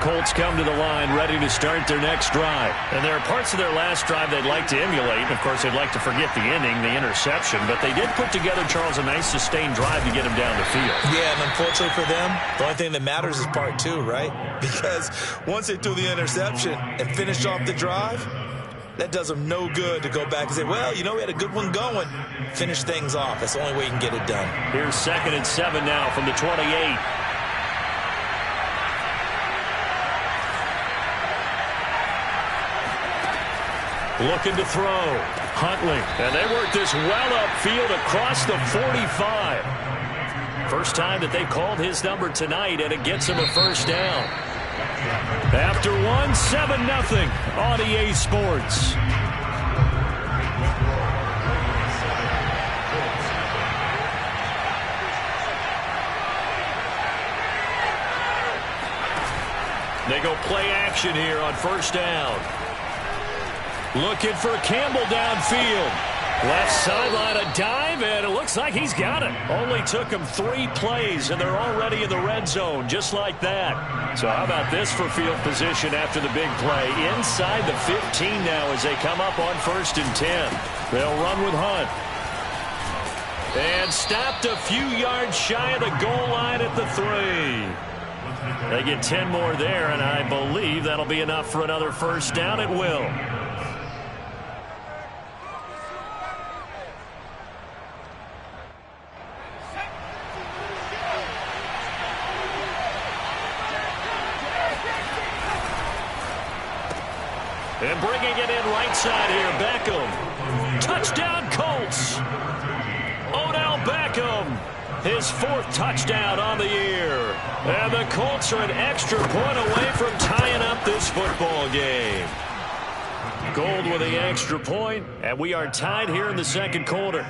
Colts come to the line ready to start their next drive. And there are parts of their last drive they'd like to emulate. Of course, they'd like to forget the ending, the interception. But they did put together, Charles, a nice sustained drive to get them down the field. Yeah, and unfortunately for them, the only thing that matters is part two, right? Because once they threw the interception and finished off the drive, that does them no good to go back and say, well, you know, we had a good one going. Finish things off. That's the only way you can get it done. Here's 2nd and 7 now from the 28. Looking to throw. Huntley. And they work this well upfield across the 45. First time that they called his number tonight, and it gets him a first down. After one, 7-0 on EA Sports. They go play action here on first down. Looking for Campbell downfield. Left sideline, a dive, and it looks like he's got it. Only took him 3 plays, and they're already in the red zone, just like that. So how about this for field position after the big play? Inside the 15 now as they come up on 1st and 10. They'll run with Hunt. And stopped a few yards shy of the goal line at the 3. They get 10 more there, and I believe that'll be enough for another first down. It will. And bringing it in right side here, Beckham. Touchdown, Colts. Odell Beckham, his 4th touchdown on the year. And the Colts are an extra point away from tying up this football game. Gold with the extra point, and we are tied here in the 2nd quarter.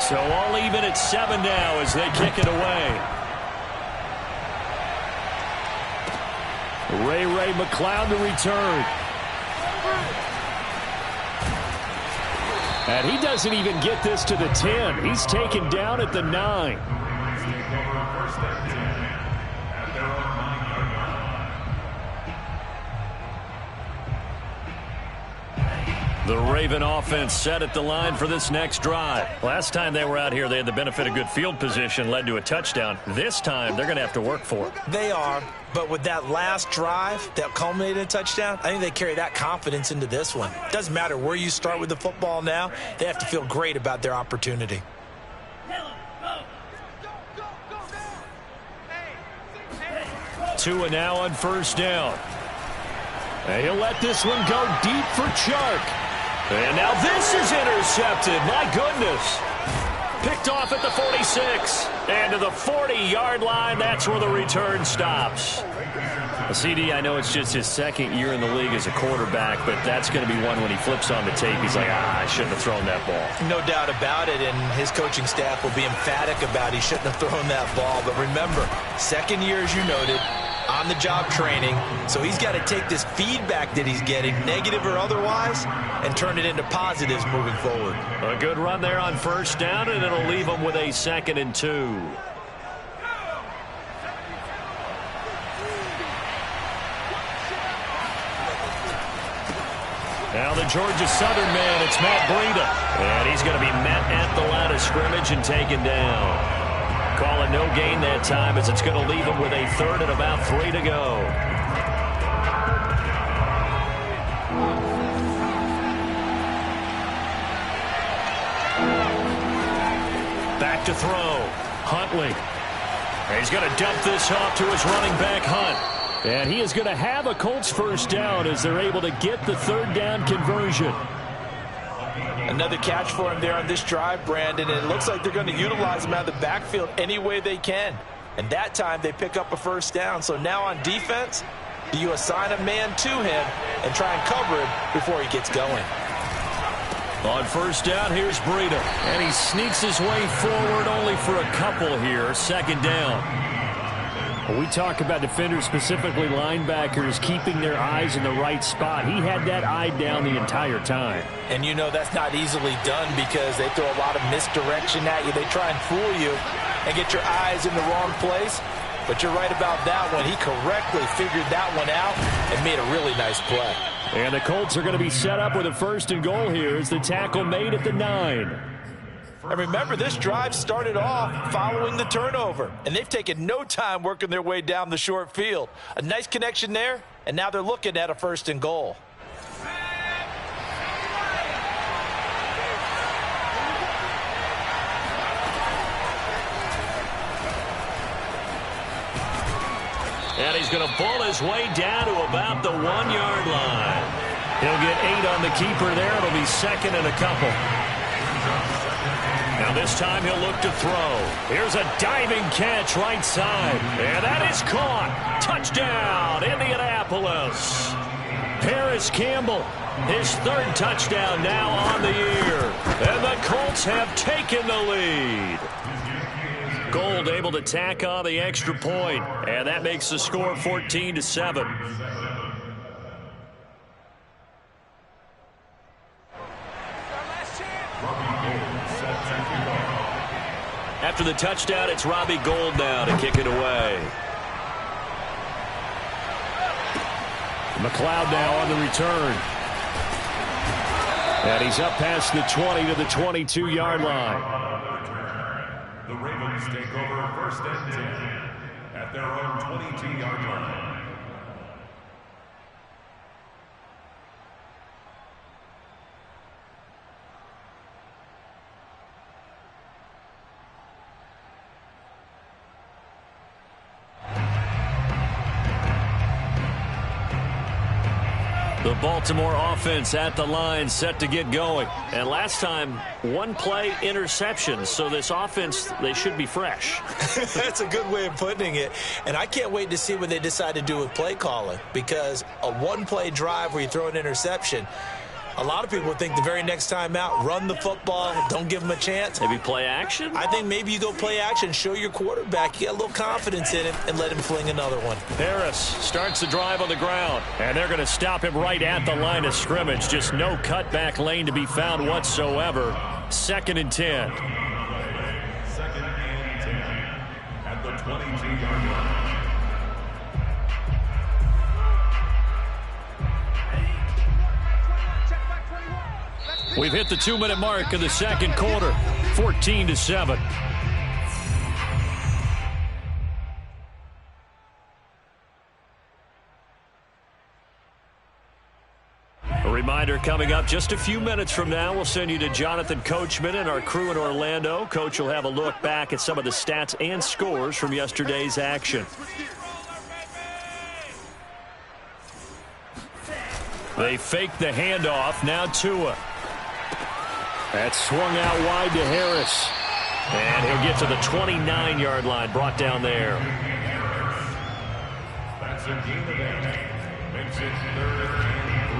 So all even at 7 now as they kick it away. Ray McCloud to return. And he doesn't even get this to the 10. He's taken down at the 9. The Raven offense set at the line for this next drive. Last time they were out here, they had the benefit of good field position, led to a touchdown. This time, they're going to have to work for it. They are, but with that last drive that culminated in a touchdown, I think they carry that confidence into this one. Doesn't matter where you start with the football now, they have to feel great about their opportunity. Tua now on first down. And he'll let this one go deep for Chark. And now this is intercepted. My goodness. Picked off at the 46. And to the 40-yard line, that's where the return stops. CD, I know it's just his 2nd year in the league as a quarterback, but that's going to be one when he flips on the tape. He's like, I shouldn't have thrown that ball. No doubt about it, and his coaching staff will be emphatic about he shouldn't have thrown that ball. But remember, 2nd year, as you noted, on-the-job training, so he's got to take this feedback that he's getting, negative or otherwise, and turn it into positives moving forward. A good run there on first down, and it'll leave him with a 2nd and 2. Now the Georgia Southern man, it's Matt Breida. And he's going to be met at the line of scrimmage and taken down. Calling no gain that time as it's going to leave him with a 3rd and about 3 to go. Back to throw. Huntley. He's going to dump this off to his running back, Hunt. And he is going to have a Colts first down as they're able to get the 3rd down conversion. Another catch for him there on this drive, Brandon, and it looks like they're going to utilize him out of the backfield any way they can. And that time they pick up a first down. So now on defense, do you assign a man to him and try and cover him before he gets going? On first down, here's Breida. And he sneaks his way forward only for a couple here. Second down. When we talk about defenders, specifically linebackers, keeping their eyes in the right spot. He had that eye down the entire time. And you know that's not easily done because they throw a lot of misdirection at you. They try and fool you and get your eyes in the wrong place. But you're right about that one. He correctly figured that one out and made a really nice play. And the Colts are going to be set up with a first and goal here as the tackle made at the 9. And remember, this drive started off following the turnover. And they've taken no time working their way down the short field. A nice connection there, and now they're looking at a first and goal. And he's going to pull his way down to about the 1-yard line. He'll get 8 on the keeper there. It'll be second and a couple. Now this time he'll look to throw. Here's a diving catch right side. And that is caught. Touchdown, Indianapolis. Paris Campbell, his 3rd touchdown now on the year. And the Colts have taken the lead. Gold able to tack on the extra point, and that makes the score 14-7. After the touchdown, it's Robbie Gould now to kick it away. McLeod now on the return. And he's up past the 20 to the 22-yard line. The Ravens take over first and 10 at their own 22-yard line. The Baltimore offense at the line set to get going. And last time, 1 play interception. So this offense, they should be fresh. That's a good way of putting it. And I can't wait to see what they decide to do with play calling. Because a 1-play drive where you throw an interception, a lot of people think the very next time out, run the football, don't give them a chance. Maybe play action? I think maybe you go play action, show your quarterback, you get a little confidence in him, and let him fling another one. Harris starts the drive on the ground, and they're going to stop him right at the line of scrimmage. Just no cutback lane to be found whatsoever. 2nd and 10. 2nd and 10 at the 22-yard line. We've hit the 2-minute mark of the second quarter, 14-7. A reminder coming up just a few minutes from now, we'll send you to Jonathan Coachman and our crew in Orlando. Coach will have a look back at some of the stats and scores from yesterday's action. They fake the handoff, now Tua. That's swung out wide to Harris. And he'll get to the 29-yard line, brought down there. That's a gain of 8. Makes it 3rd and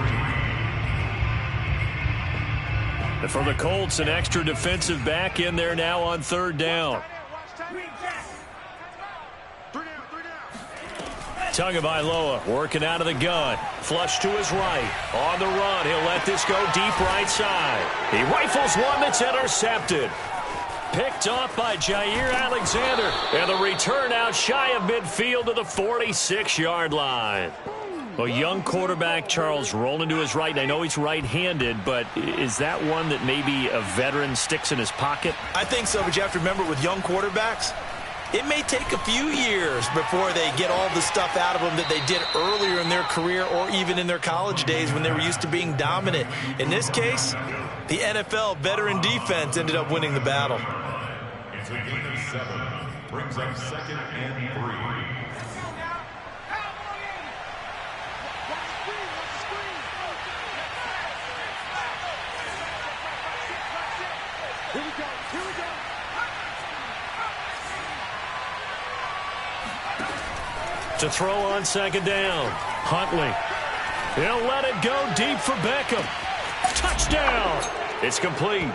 3. And for the Colts, an extra defensive back in there now on 3rd down. Tagovailoa working out of the gun. Flush to his right. On the run. He'll let this go deep right side. He rifles one that's intercepted. Picked off by Jair Alexander. And the return out shy of midfield to the 46-yard line. A young quarterback, Charles, rolling to his right. I know he's right-handed, but is that one that maybe a veteran sticks in his pocket? I think so, but you have to remember with young quarterbacks, it may take a few years before they get all the stuff out of them that they did earlier in their career or even in their college days when they were used to being dominant. In this case, the NFL veteran defense ended up winning the battle. It's a gain of 7. Brings up 2nd and 3. To throw on 2nd down. Huntley. He'll let it go deep for Beckham. Touchdown. It's complete.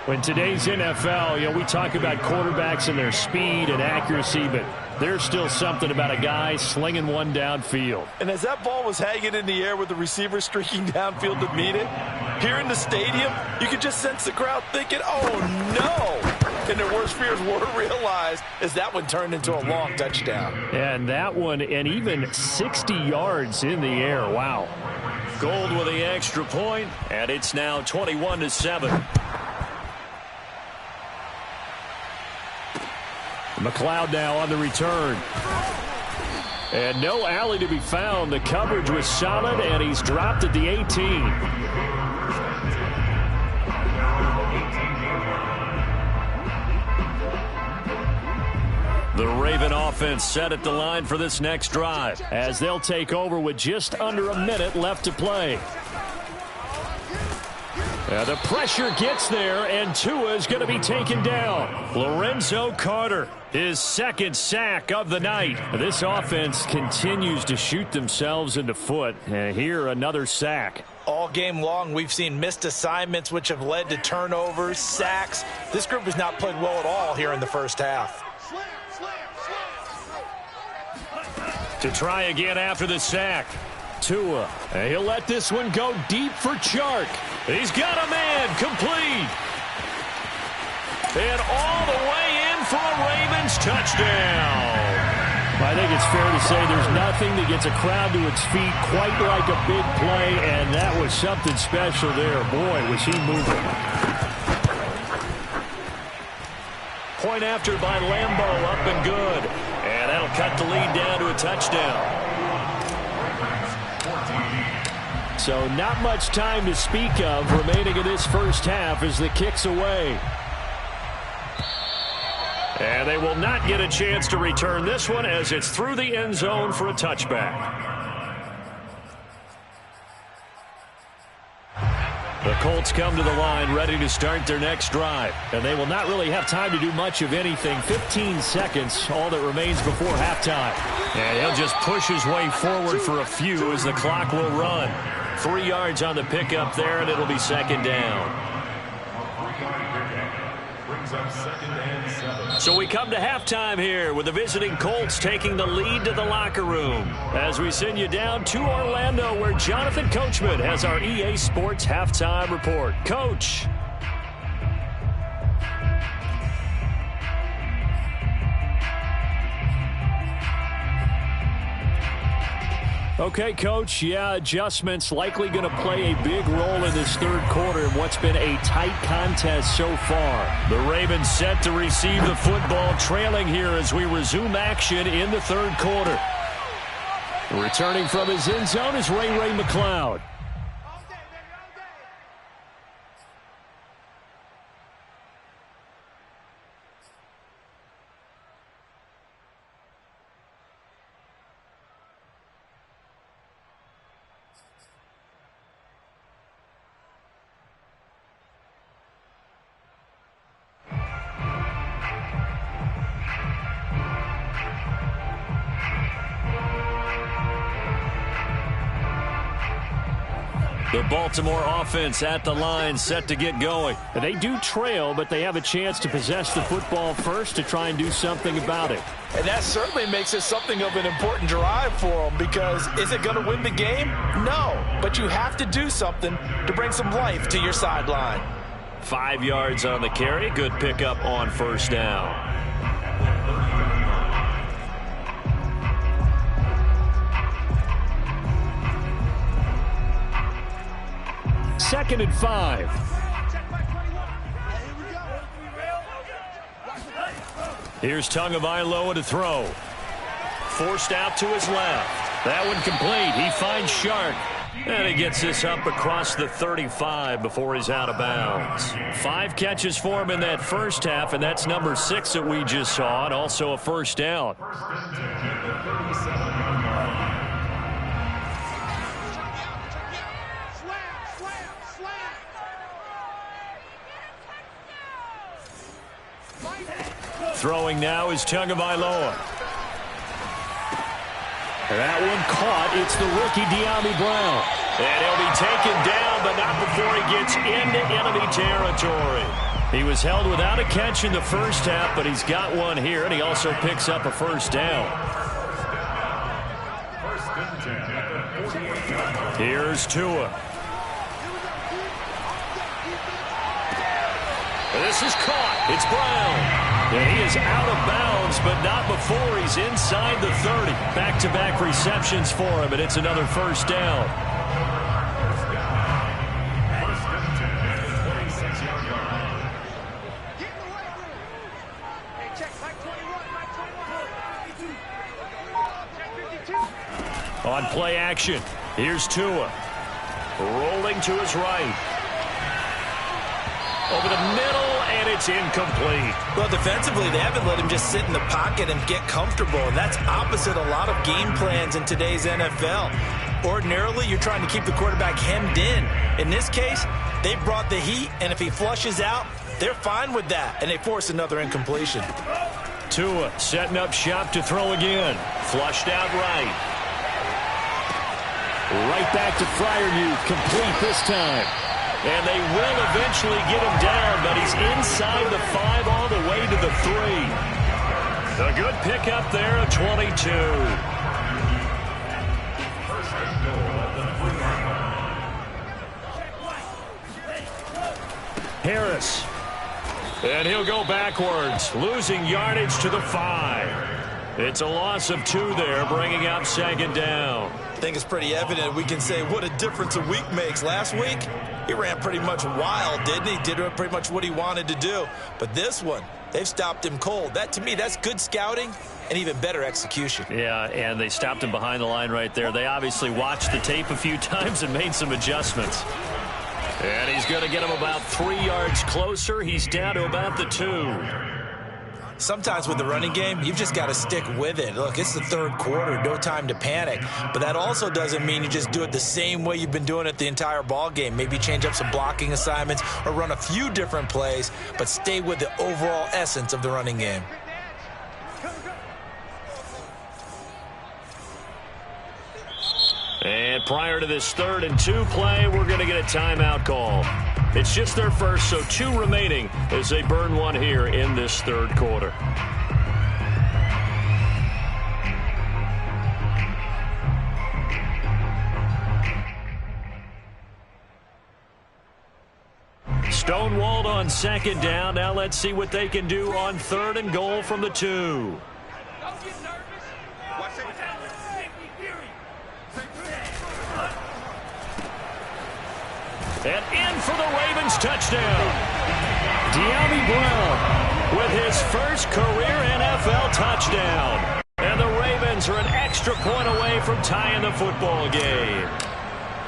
In today's NFL, we talk about quarterbacks and their speed and accuracy, but there's still something about a guy slinging one downfield. And as that ball was hanging in the air with the receiver streaking downfield to meet it, here in the stadium, you could just sense the crowd thinking, oh, no. And their worst fears were realized as that one turned into a long touchdown. And that one, and even 60 yards in the air. Wow. Gold with the extra point, and it's now 21-7. McLeod now on the return. And no alley to be found. The coverage was solid, and he's dropped at the 18. The Raven offense set at the line for this next drive, as they'll take over with just under a minute left to play. The pressure gets there, and Tua is going to be taken down. Lorenzo Carter, his second sack of the night. This offense continues to shoot themselves in the foot. And here, another sack. All game long, we've seen missed assignments, which have led to turnovers, sacks. This group has not played well at all here in the first half. To try again after the sack. Tua, he'll let this one go deep for Chark. He's got a man, complete. And all the way in for a Ravens touchdown. I think it's fair to say there's nothing that gets a crowd to its feet quite like a big play, and that was something special there. Boy, was he moving. Point after by Lambeau, up and good. And that'll cut the lead down to a touchdown. So not much time to speak of remaining in this first half as the kick's away. And they will not get a chance to return this one as it's through the end zone for a touchback. The Colts come to the line ready to start their next drive. And they will not really have time to do much of anything. 15 seconds, all that remains before halftime. And he'll just push his way forward for a few as the clock will run. 3 yards on the pickup there, and it'll be second down. So we come to halftime here with the visiting Colts taking the lead to the locker room. As we send you down to Orlando, where Jonathan Coachman has our EA Sports halftime report. Coach. Okay, Coach, adjustments likely going to play a big role in this third quarter in what's been a tight contest so far. The Ravens set to receive the football, trailing here as we resume action in the third quarter. Returning from his end zone is Ray McLeod. The Baltimore offense at the line, set to get going. They do trail, but they have a chance to possess the football first to try and do something about it. And that certainly makes it something of an important drive for them, because is it going to win the game? No, but you have to do something to bring some life to your sideline. 5 yards on the carry. Good pickup on first down. Second and 5. Here's Tagovailoa to throw. Forced out to his left. That one complete. He finds Chark. And he gets this up across the 35 before he's out of bounds. 5 catches for him in that first half, and that's number 6 that we just saw, and also a first down. Throwing now is Tagovailoa. That one caught. It's the rookie De'Ami Brown. And he'll be taken down, but not before he gets into enemy territory. He was held without a catch in the first half, but he's got one here, and he also picks up a first down. Here's Tua. This is caught. It's Brown. And he is out of bounds, but not before he's inside the 30. Back-to-back receptions for him, and it's another first down. On play action, here's Tua. Rolling to his right. Over the middle, and it's incomplete. Well, defensively, they haven't let him just sit in the pocket and get comfortable, and that's opposite a lot of game plans in today's NFL. Ordinarily, you're trying to keep the quarterback hemmed in. In this case, they brought the heat, and if he flushes out, they're fine with that, and they force another incompletion. Tua setting up shop to throw again. Flushed out right. Right back to Freiermuth, complete this time. And they will eventually get him down, but he's inside the 5 all the way to the 3. A good pickup there at 22. Harris. And he'll go backwards, losing yardage to the 5. It's a loss of 2 there, bringing up second down. I think it's pretty evident we can say what a difference a week makes. Last week, he ran pretty much wild, didn't he? Did pretty much what he wanted to do. But this one, they've stopped him cold. That, to me, that's good scouting and even better execution. Yeah, and they stopped him behind the line right there. They obviously watched the tape a few times and made some adjustments. And he's going to get him about 3 yards closer. He's down to about the 2. Sometimes with the running game, you've just got to stick with it. Look, it's the third quarter, no time to panic. But that also doesn't mean you just do it the same way you've been doing it the entire ball game. Maybe change up some blocking assignments or run a few different plays, but stay with the overall essence of the running game. And prior to this 3rd and 2 play, we're going to get a timeout call. It's just their first, so 2 remaining as they burn one here in this 3rd quarter. Stonewalled on 2nd down. Now let's see what they can do on 3rd and goal from the 2. And in for the Ravens touchdown. De'Ami Brown with his first career NFL touchdown. And the Ravens are an extra point away from tying the football game.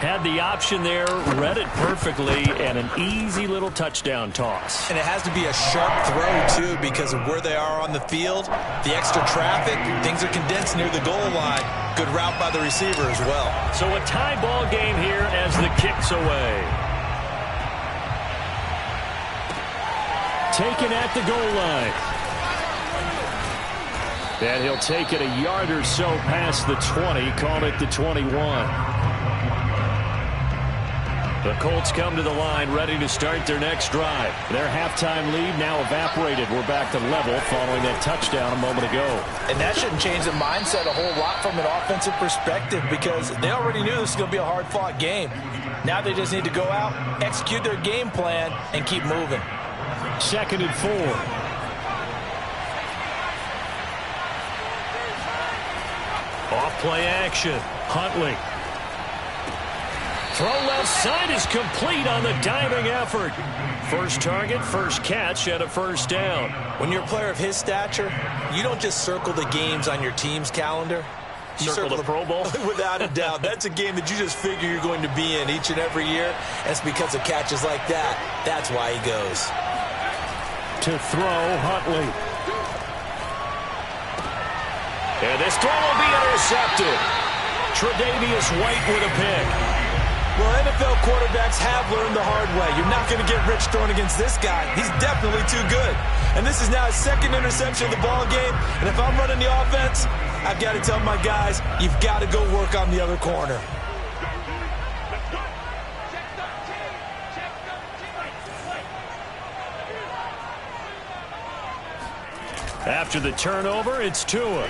Had the option there, read it perfectly, and an easy little touchdown toss. And it has to be a sharp throw, too, because of where they are on the field, the extra traffic, things are condensed near the goal line. Good route by the receiver as well. So a tie ball game here as the kick's away. Taken at the goal line. And he'll take it a yard or so past the 20, call it the 21. The Colts come to the line ready to start their next drive. Their halftime lead now evaporated. We're back to level following that touchdown a moment ago. And that shouldn't change the mindset a whole lot from an offensive perspective because they already knew this was going to be a hard-fought game. Now they just need to go out, execute their game plan, and keep moving. 2nd and 4. Off play action. Huntley. Throw left side is complete on the diving effort. First target, first catch, and a first down. When you're a player of his stature, you don't just circle the games on your team's calendar. You circle the Pro Bowl? Without a doubt. That's a game that you just figure you're going to be in each and every year. And it's because of catches like that. That's why he goes. To throw, Huntley. And this throw will be intercepted. Tre'Davious White with a pick. Well, NFL quarterbacks have learned the hard way. You're not going to get rich throwing against this guy. He's definitely too good. And this is now his 2nd interception of the ball game. And if I'm running the offense, I've got to tell my guys, you've got to go work on the other corner. After the turnover, it's Tua.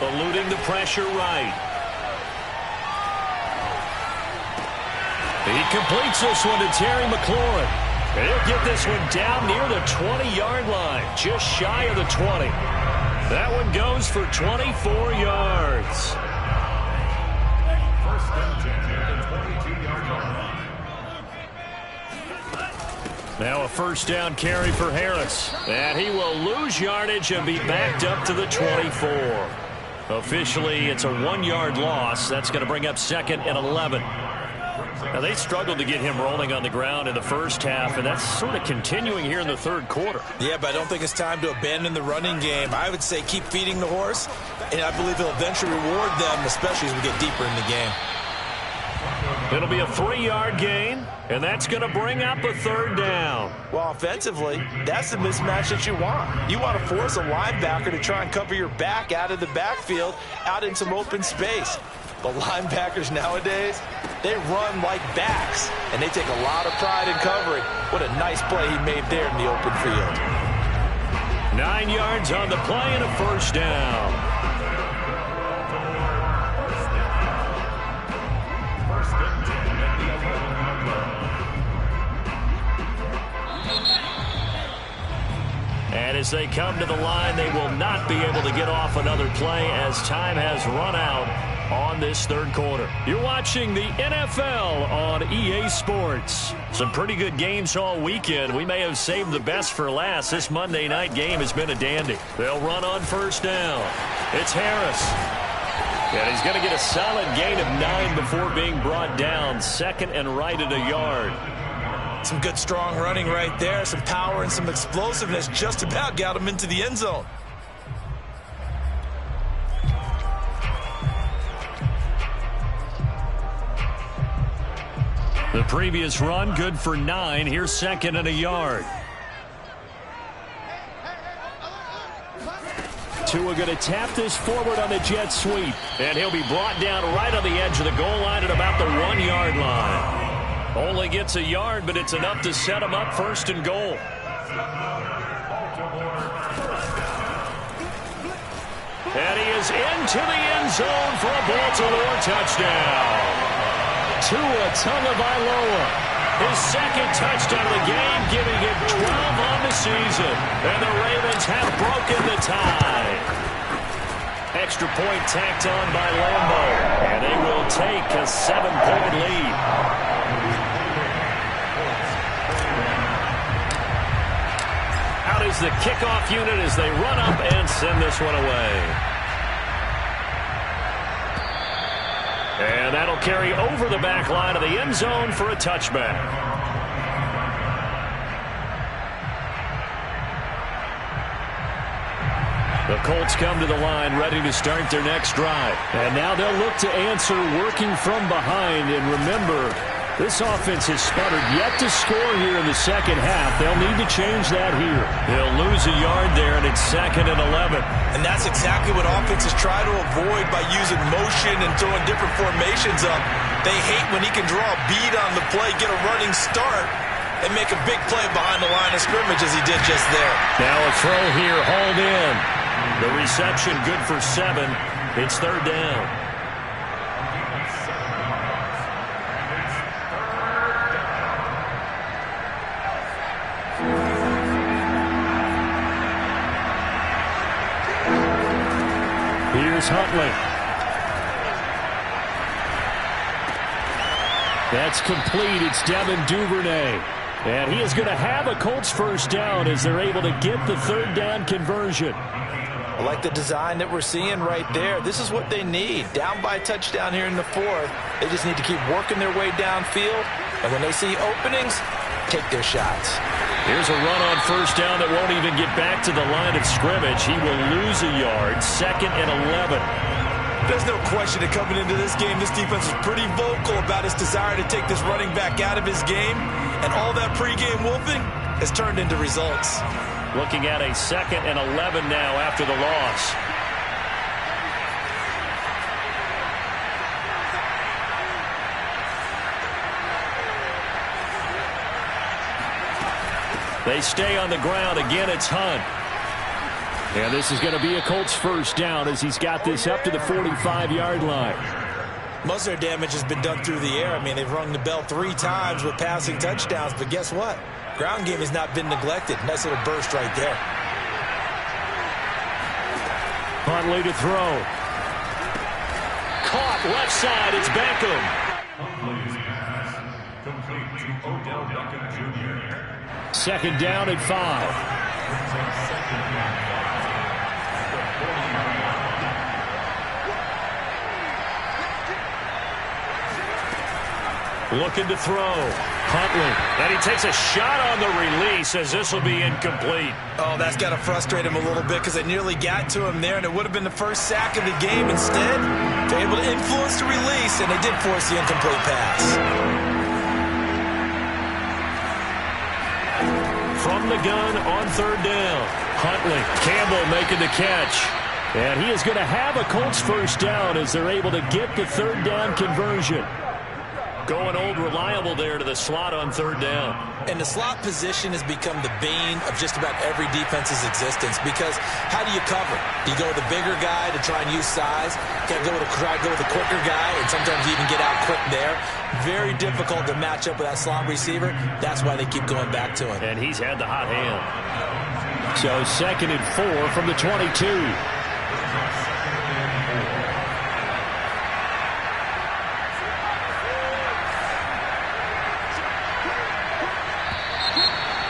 Eluding the pressure right. He completes this one to Terry McLaurin. And he'll get this one down near the 20-yard line, just shy of the 20. That one goes for 24 yards. First and 10 at the 22-yard line. Now a first down carry for Harris. And he will lose yardage and be backed up to the 24. Officially, it's a 1-yard loss. That's going to bring up 2nd and 11. Now, they struggled to get him rolling on the ground in the first half, and that's sort of continuing here in the third quarter. Yeah, but I don't think it's time to abandon the running game. I would say keep feeding the horse, and I believe he'll eventually reward them, especially as we get deeper in the game. It'll be a 3-yard gain, and that's going to bring up a third down. Well, offensively, that's the mismatch that you want. You want to force a linebacker to try and cover your back out of the backfield, out in some open space. But linebackers nowadays, they run like backs, and they take a lot of pride in covering. What a nice play he made there in the open field. 9 yards on the play and a first down. First and 10 at the 11-yard line. And as they come to the line, they will not be able to get off another play as time has run out on this third quarter. You're watching the NFL on EA Sports. Some pretty good games all weekend. We may have saved the best for last. This Monday night game has been a dandy. They'll run on first down. It's Harris. And he's going to get a solid gain of 9 before being brought down. 2nd and right at a yard. Some good strong running right there. Some power and some explosiveness just about got him into the end zone. The previous run, good for 9. Here's 2nd and a yard. Tua going to tap this forward on the jet sweep. And he'll be brought down right on the edge of the goal line at about the 1-yard line. Only gets a yard, but it's enough to set him up 1st and goal. And he is into the end zone for a Baltimore touchdown. Tua Tagovailoa, his 2nd touchdown of the game, giving him 12 on the season. And the Ravens have broken the tie. Extra point tacked on by Lambo. And they will take a 7-point lead. Out is the kickoff unit as they run up and send this one away. And that'll carry over the back line of the end zone for a touchback. The Colts come to the line ready to start their next drive. And now they'll look to answer working from behind. And remember, this offense has sputtered yet to score here in the second half. They'll need to change that here. They'll lose a yard there, and it's 2nd and 11. And that's exactly what offenses try to avoid by using motion and throwing different formations up. They hate when he can draw a bead on the play, get a running start, and make a big play behind the line of scrimmage as he did just there. Now a throw here, hauled in. The reception good for 7. It's 3rd down. Here's Huntley. That's complete. It's Devin Duvernay. And he is going to have a Colts first down as they're able to get the 3rd down conversion. I like the design that we're seeing right there. This is what they need. Down by a touchdown here in the 4th. They just need to keep working their way downfield. And when they see openings, take their shots. Here's a run on first down that won't even get back to the line of scrimmage. He will lose a yard. 2nd and 11. There's no question that coming into this game, this defense is pretty vocal about its desire to take this running back out of his game. And all that pregame wolfing has turned into results. Looking at a 2nd and 11 now after the loss. They stay on the ground. Again, it's Hunt. And this is going to be a Colts first down as he's got this up to the 45-yard line. Most of their damage has been done through the air. I mean, they've rung the bell 3 times with passing touchdowns, but guess what? Ground game has not been neglected. Nice little burst right there. Huntley to throw. Caught left side. It's Beckham. Huntley's pass complete to Odell Beckham Jr. Second down at 5. Looking to throw. Huntley. And he takes a shot on the release as this will be incomplete. Oh, that's got to frustrate him a little bit because they nearly got to him there, and it would have been the first sack of the game. Instead, they're able to influence the release, and they did force the incomplete pass. From the gun on third down. Huntley. Campbell making the catch. And he is going to have a Colts first down as they're able to get the third down conversion. Going old reliable there to the slot on third down. And the slot position has become the bane of just about every defense's existence because how do you cover? Do you go with the bigger guy to try and use size? Can't go with the quicker guy, and sometimes you even get out quick there. Very difficult to match up with that slot receiver. That's why they keep going back to him. And he's had the hot hand. So 2nd and 4 from the 22.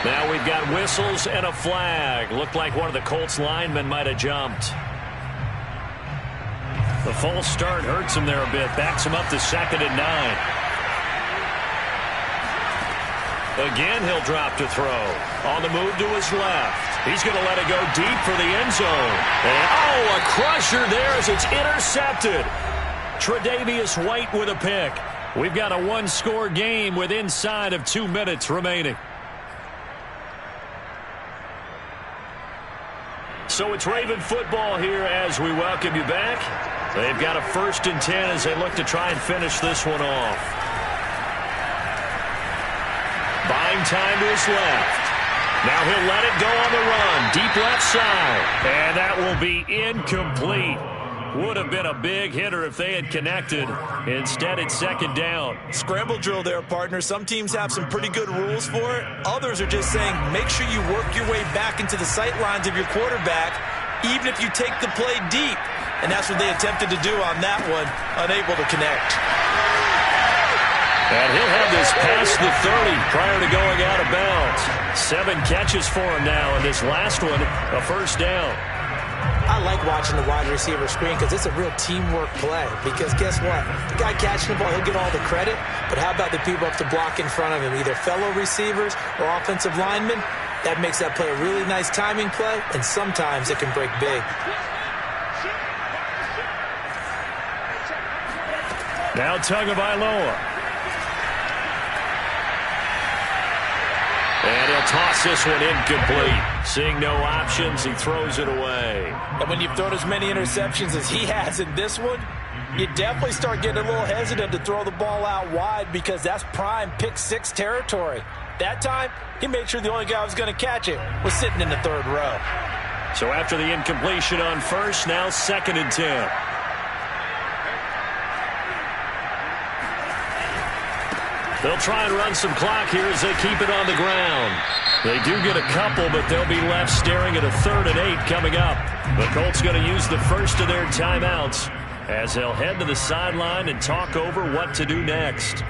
Now we've got whistles and a flag. Looked like one of the Colts linemen might have jumped. The false start hurts him there a bit. Backs him up to 2nd and 9. Again, he'll drop to throw. On the move to his left. He's going to let it go deep for the end zone. And, oh, a crusher there as it's intercepted. Tre'Davious White with a pick. We've got a one-score game with inside of 2 minutes remaining. So it's Raven football here as we welcome you back. They've got a 1st and 10 as they look to try and finish this one off. Buying time to his left. Now he'll let it go on the run. Deep left side. And that will be incomplete. Would have been a big hitter if they had connected. Instead, it's 2nd down. Scramble drill there, partner. Some teams have some pretty good rules for it. Others are just saying make sure you work your way back into the sight lines of your quarterback, even if you take the play deep. And that's what they attempted to do on that one, unable to connect. And he'll have this past the 30 prior to going out of bounds. 7 catches for him now, and this last one, a first down. I like watching the wide receiver screen because it's a real teamwork play. Because guess what? The guy catching the ball, he'll get all the credit. But how about the people up to block in front of him, either fellow receivers or offensive linemen? That makes that play a really nice timing play, and sometimes it can break big. Now Tagovailoa. And he'll toss this one incomplete. Seeing no options, he throws it away. And when you've thrown as many interceptions as he has in this one, you definitely start getting a little hesitant to throw the ball out wide because that's prime pick 6 territory. That time, he made sure the only guy who was going to catch it was sitting in the 3rd row. So after the incompletion on first, now 2nd and 10. They'll try and run some clock here as they keep it on the ground. They do get a couple, but they'll be left staring at a 3rd and 8 coming up. The Colts going to use the first of their timeouts as they'll head to the sideline and talk over what to do next.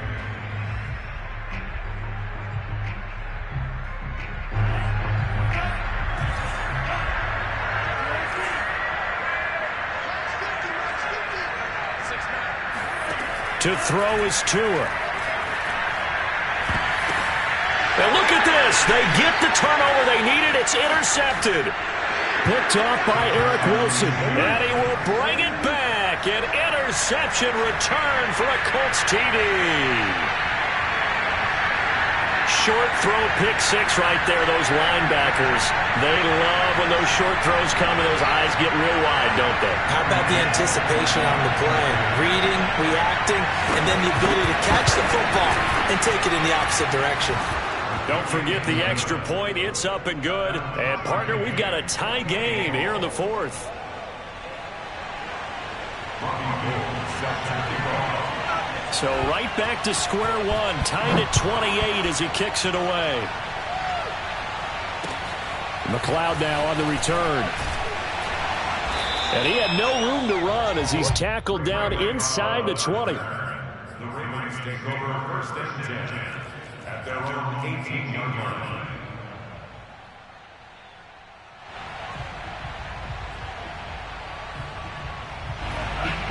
To throw is Tua. And look at this. They get the turnover they needed. It's intercepted. Picked off by Eric Wilson. And he will bring it back. An interception return for a Colts TD. Short throw, pick 6 right there. Those linebackers, they love when those short throws come and those eyes get real wide, don't they? How about the anticipation on the play? Reading, reacting, and then the ability to catch the football and take it in the opposite direction. Don't forget the extra point. It's up and good. And, partner, we've got a tie game here in the fourth. So right back to square one. Tied at 28 as he kicks it away. McLeod now on the return. And he had no room to run as he's tackled down inside the 20. The Ravens take over first and 10 at their own 18-yard line.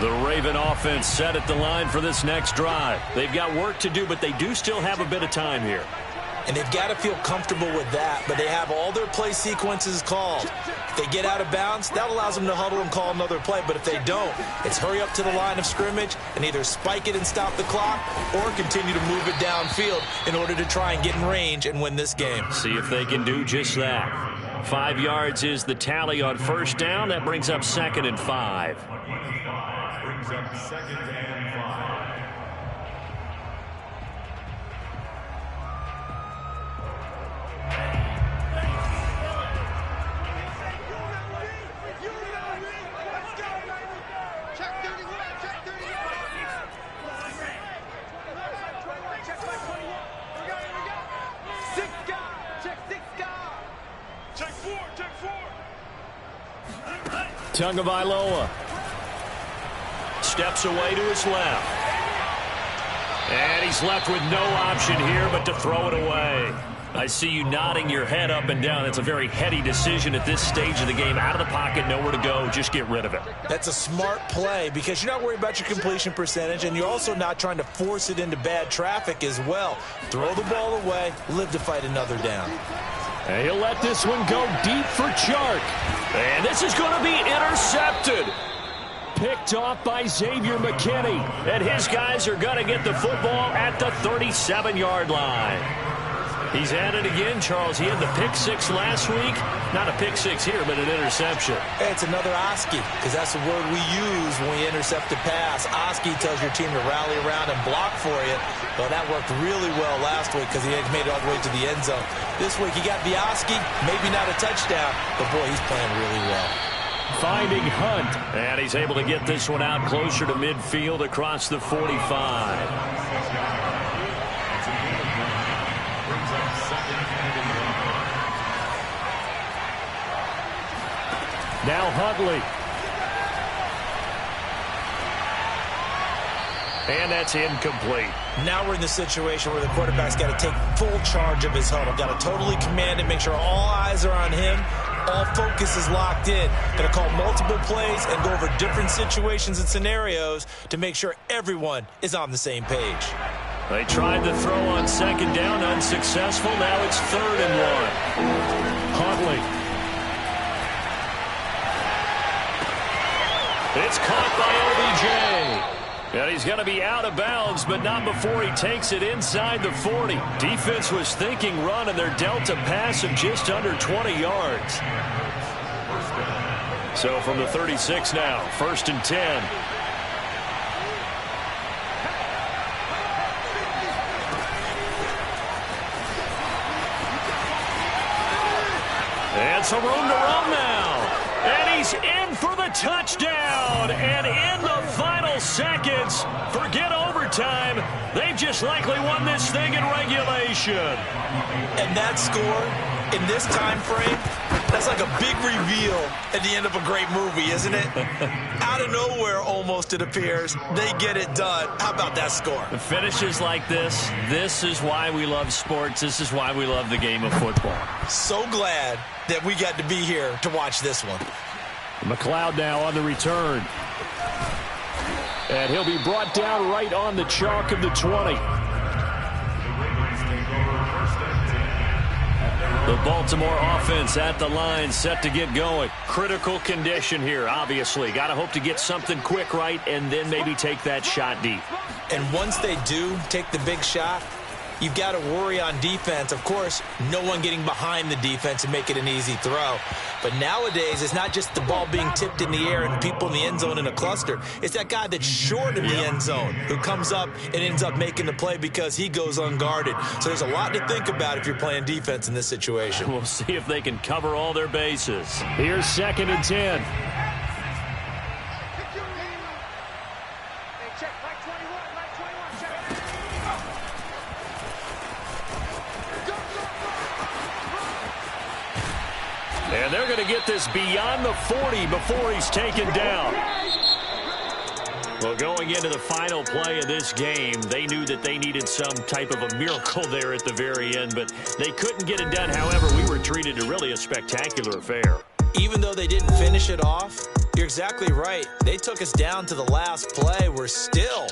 The Raven offense set at the line for this next drive. They've got work to do, but they do still have a bit of time here. And they've got to feel comfortable with that, but they have all their play sequences called. If they get out of bounds, that allows them to huddle and call another play. But if they don't, it's hurry up to the line of scrimmage and either spike it and stop the clock or continue to move it downfield in order to try and get in range and win this game. See if they can do just that. 5 yards is the tally on first down. That brings up 2nd and 5. Brings up 2nd and 5. Tagovailoa steps away to his left. And he's left with no option here but to throw it away. I see you nodding your head up and down. That's a very heady decision at this stage of the game. Out of the pocket, nowhere to go. Just get rid of it. That's a smart play because you're not worried about your completion percentage, and you're also not trying to force it into bad traffic as well. Throw the ball away, live to fight another down. And he'll let this one go deep for Chark. And this is going to be intercepted. Picked off by Xavier McKinney. And his guys are going to get the football at the 37-yard line. He's at it again, Charles. He had the pick six last week. Not a pick six here, but an interception. Hey, it's another Oski, because that's the word we use when we intercept a pass. Oski tells your team to rally around and block for you. Well, that worked really well last week because he had made it all the way to the end zone. This week he got the Oski, maybe not a touchdown, but boy, he's playing really well. Finding Hunt, and he's able to get this one out closer to midfield across the 45. Now Huntley. And that's incomplete. Now we're in the situation where the quarterback's got to take full charge of his huddle. Got to totally command it, make sure all eyes are on him. All focus is locked in. Got to call multiple plays and go over different situations and scenarios to make sure everyone is on the same page. They tried to throw on second down, unsuccessful. Now it's 3rd and 1. Huntley. It's caught by OBJ. And he's going to be out of bounds, but not before he takes it inside the 40. Defense was thinking run, and they're dealt a pass of just under 20 yards. So from the 36 now, 1st and 10. And some room to run now. And he's in for the touchdown. And in the final seconds, forget overtime. They've just likely won this thing in regulation. And that score in this time frame, that's like a big reveal at the end of a great movie, isn't it? Out of nowhere, almost, it appears. They get it done. How about that score? The finishes like this is why we love sports. This is why we love the game of football. So glad that we got to be here to watch this one. McLeod now on the return. And he'll be brought down right on the chalk of the 20. The Baltimore offense at the line, set to get going. Critical condition here, obviously. Got to hope to get something quick right and then maybe take that shot deep. And once they do take the big shot, you've got to worry on defense. Of course, no one getting behind the defense and make it an easy throw. But nowadays, it's not just the ball being tipped in the air and people in the end zone in a cluster. It's that guy that's short of the end zone who comes up and ends up making the play because he goes unguarded. So there's a lot to think about if you're playing defense in this situation. We'll see if they can cover all their bases. Here's 2nd and 10. And they're going to get this beyond the 40 before he's taken down. Well, going into the final play of this game, they knew that they needed some type of a miracle there at the very end, but they couldn't get it done. However, we were treated to really a spectacular affair. Even though they didn't finish it off, you're exactly right. They took us down to the last play. We're still,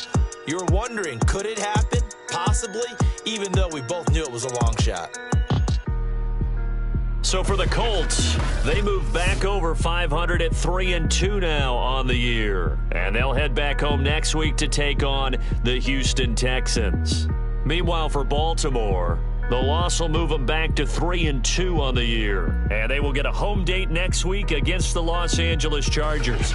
you're wondering, could it happen? Possibly, even though we both knew it was a long shot. So for the Colts, they move back over 500 at 3-2 now on the year. And they'll head back home next week to take on the Houston Texans. Meanwhile, for Baltimore, the loss will move them back to 3-2 on the year. And they will get a home date next week against the Los Angeles Chargers.